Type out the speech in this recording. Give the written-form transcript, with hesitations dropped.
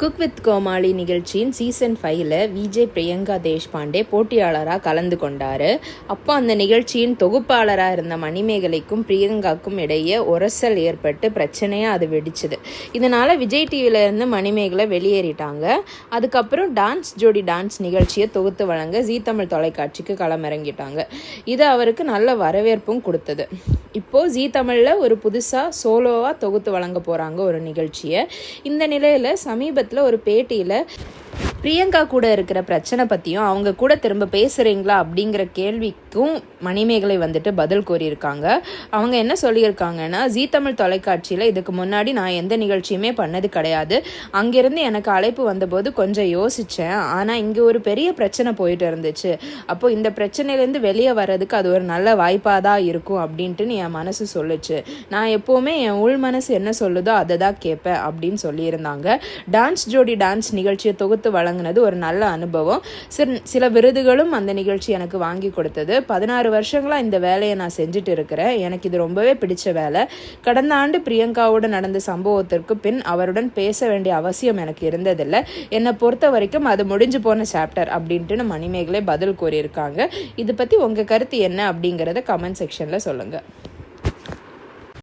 Cook with கோமாளி நிகழ்ச்சியின் season 5ல் Vijay Priyanka Deshpande போட்டியாளராக கலந்து கொண்டார். அப்போ அந்த நிகழ்ச்சியின் தொகுப்பாளராக இருந்த மணிமேகலைக்கும் பிரியங்காக்கும் இடையே உரசல் ஏற்பட்டு பிரச்சனையாக அது வெடிச்சுது. இதனால் விஜய் டிவியிலேருந்து மணிமேகலை வெளியேறிட்டாங்க. அதுக்கப்புறம் டான்ஸ் ஜோடி டான்ஸ் நிகழ்ச்சியை தொகுத்து வழங்க ஜீ தமிழ் தொலைக்காட்சிக்கு களமிறங்கிட்டாங்க. இது அவருக்கு நல்ல வரவேற்பும் கொடுத்தது. இப்போது ஜீ தமிழில் ஒரு புதுசாக சோலோவாக தொகுத்து வழங்க போகிறாங்க ஒரு நிகழ்ச்சியை. இந்த நிலையில் சமீபத்தில் ஒரு பேட்டியில் பிரியங்கா கூட இருக்கிற பிரச்சனை பற்றியும் அவங்க கூட திரும்ப பேசுகிறீங்களா அப்படிங்கிற கேள்விக்கும் மணிமேகலை பதில் கூறியிருக்காங்க. அவங்க என்ன சொல்லியிருக்காங்கன்னா, ஜீ தமிழ் தொலைக்காட்சியில் இதுக்கு முன்னாடி நான் எந்த நிகழ்ச்சியுமே பண்ணது கிடையாது. அங்கேருந்து எனக்கு அழைப்பு வந்தபோது கொஞ்சம் யோசித்தேன். ஆனால் இங்கே ஒரு பெரிய பிரச்சனை போயிட்டு இருந்துச்சு. அப்போது இந்த பிரச்சனையிலேருந்து வெளியே வர்றதுக்கு அது ஒரு நல்ல வாய்ப்பாக தான் இருக்கும் அப்படின்ட்டு என் மனசு சொல்லுச்சு. நான் எப்போவுமே என் உள் மனசு என்ன சொல்லுதோ அதை தான் கேட்பேன் அப்படின்னு சொல்லியிருந்தாங்க. டான்ஸ் ஜோடி டான்ஸ் நிகழ்ச்சியை தொகுத்து வழங்கினது ஒரு நல்ல அனுபவம். சில விருதுகளும் அந்த நிகழ்ச்சி எனக்கு வாங்கி கொடுத்தது. 16 வருஷங்களா இந்த வேலையை நான் செஞ்சுட்டு இருக்கிறேன். எனக்கு இது ரொம்பவே பிடிச்ச வேலை. கடந்த ஆண்டு பிரியங்காவோடு நடந்த சம்பவத்திற்கு பின் அவருடன் பேச வேண்டிய அவசியம் எனக்கு இருந்ததில்லை. என்னை பொறுத்த வரைக்கும் அது முடிஞ்சு போன சாப்டர் அப்படின்ட்டு மணிமேகலை பதில் கூறியிருக்காங்க. இது பற்றி உங்கள் கருத்து என்ன அப்படிங்கிறத கமெண்ட் செக்ஷனில் சொல்லுங்கள்.